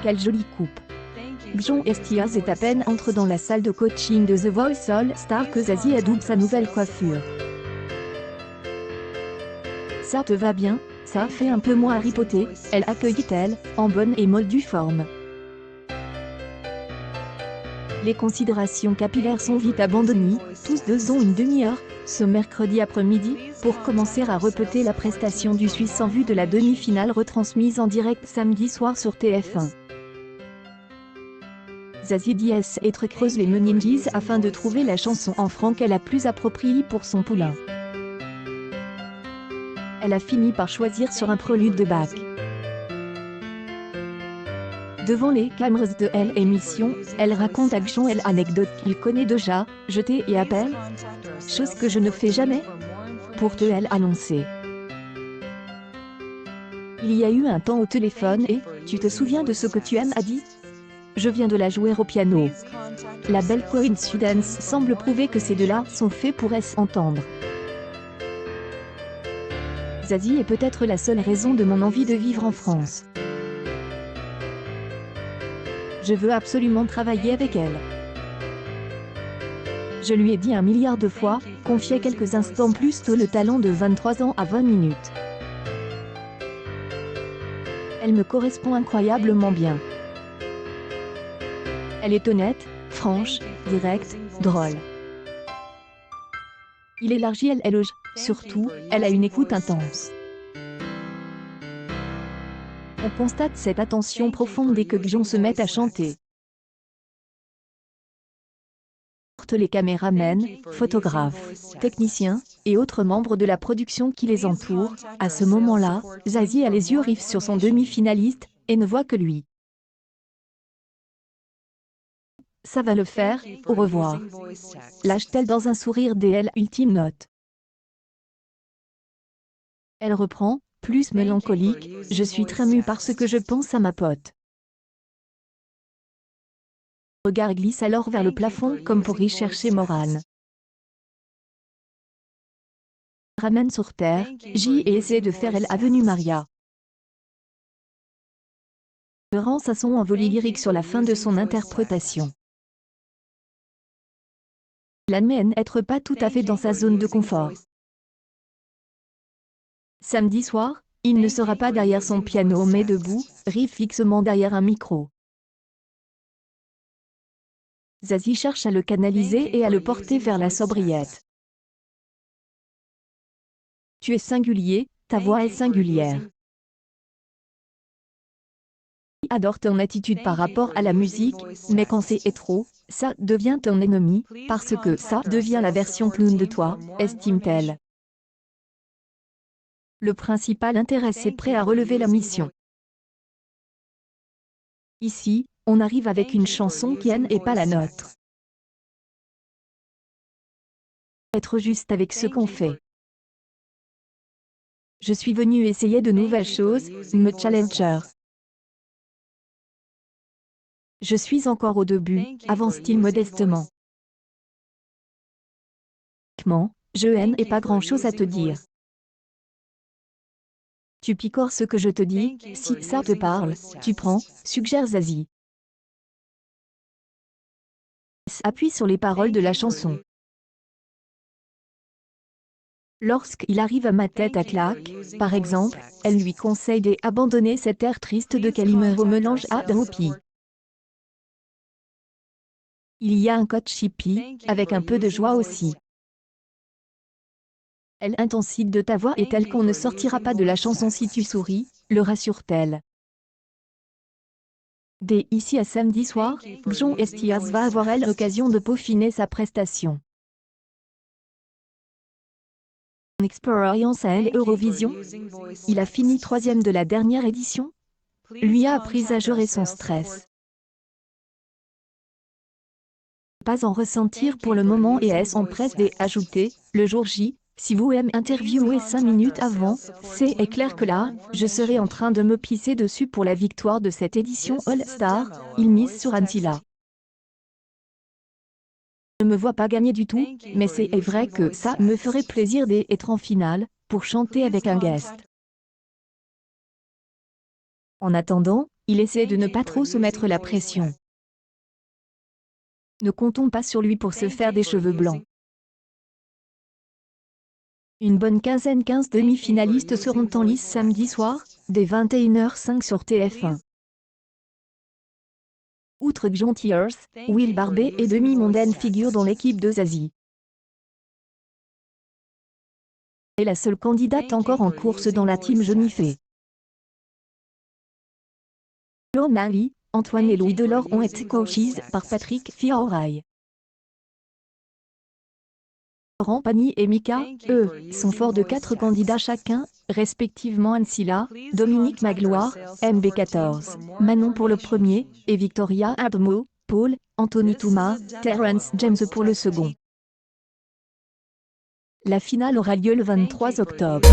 Quelle jolie coupe. Jon Estiaz est à peine entre dans la salle de coaching de The Voice All Star que Zazie adoube sa nouvelle coiffure. Ça te va bien, ça fait un peu moins Harry Potter, elle accueillit-elle, en bonne et moldue forme. Les considérations capillaires sont vite abandonnées, tous deux ont une demi-heure, ce mercredi après-midi, pour commencer à répéter la prestation du Suisse en vue de la demi-finale retransmise en direct samedi soir sur TF1. Zazie Diaz creuse les meninges afin de trouver la chanson en franc la plus appropriée pour son poulain. Elle a fini par choisir sur un prélude de Bach. Devant les caméras de l'émission, elle raconte à Jon l'anecdote qu'il connaît déjà, je t'ai et appelle. Chose que je ne fais jamais. Pour te annoncer. Il y a eu un temps au téléphone et, tu te souviens de ce que tu aimes a dit? Je viens de la jouer au piano. La belle coïncidence semble prouver que ces deux-là sont faits pour s'entendre. Zazie est peut-être la seule raison de mon envie de vivre en France. Je veux absolument travailler avec elle. Je lui ai dit 1 milliard de fois, confiait quelques instants plus tôt le talent de 23 ans à 20 minutes. Elle me correspond incroyablement bien. Elle est honnête, franche, directe, drôle. Il élargit elle éloge, surtout, elle a une écoute intense. On constate cette attention profonde dès que Jon se met à chanter. Les caméramens, photographes, techniciens, et autres membres de la production qui les entourent, à ce moment-là, Zazie a les yeux rivés sur son demi-finaliste, et ne voit que lui. Ça va le faire, au revoir. Lâche-t-elle dans un sourire dès l'ultime note. Elle reprend, plus mélancolique, je suis très mue par ce que je pense à ma pote. Le regard glisse alors vers le plafond comme pour y chercher morale. Ramène sur terre, J et essaie de faire l'avenue Maria. Rend sa son envolé lyrique sur la fin de son interprétation. Il admet n'être pas tout à fait dans sa zone de confort. Samedi soir, il ne sera pas derrière son piano mais debout, rive fixement derrière un micro. Zazie cherche à le canaliser et à le porter vers la sobriété. Tu es singulier, ta voix est singulière. Adore ton attitude par rapport à la musique, mais quand c'est trop, ça devient ton ennemi, parce que ça devient la version clown de toi, estime-t-elle. Le principal intéressé est prêt à relever la mission. Ici, on arrive avec une chanson qui n'est pas la nôtre. Être juste avec ce qu'on fait. Je suis venu essayer de nouvelles choses, me challenger. Je suis encore au début, avance-t-il modestement. Je n'ai pas grand-chose à te dire. Tu picores ce que je te dis, si ça te parle, tu prends, suggère Zazie. Appuie sur les paroles de la chanson. Lorsqu'il arrive à ma tête à claque, par exemple, elle lui conseille d'abandonner cet air triste de Calimero au mélange à Droopy. Il y a un coach chippy, avec un peu de joie aussi. Elle intensité de ta voix est telle qu'on ne sortira pas de la chanson si tu souris, le rassure-t-elle. Dès ici à samedi soir, Jon Estiaz va avoir l'occasion de peaufiner sa prestation. En expérience à Eurovision, il a fini 3e de la dernière édition, lui a appris à gérer son stress. Pas en ressentir pour le moment et s'empresse d'ajouter, le jour J, si vous aimez interviewer 5 minutes avant, c'est clair que là, je serai en train de me pisser dessus pour la victoire de cette édition All-Star, il mise sur Antilla. Je ne me vois pas gagner du tout, mais c'est vrai que ça me ferait plaisir d'être en finale, pour chanter avec un guest. En attendant, il essaie de ne pas trop se mettre la pression. Ne comptons pas sur lui pour se faire des cheveux blancs. Une bonne quinzaine 15 demi-finalistes seront en lice samedi soir, dès 21h05 sur TF1. Outre John Tears, Will Barbet et Demi Mondaine figurent dans l'équipe de Zazie. Est la seule candidate encore en course dans la team Jennifer. John Ali, Antoine et Louis Delors ont été coachés par Patrick Fiori. Laurent Pagny et Mika, eux, sont forts de 4 candidats chacun, respectivement Ancilla, Dominique Magloire, MB14, Manon pour le premier, et Victoria Admo, Paul, Anthony Thomas, Terrence James pour le second. La finale aura lieu le 23 octobre.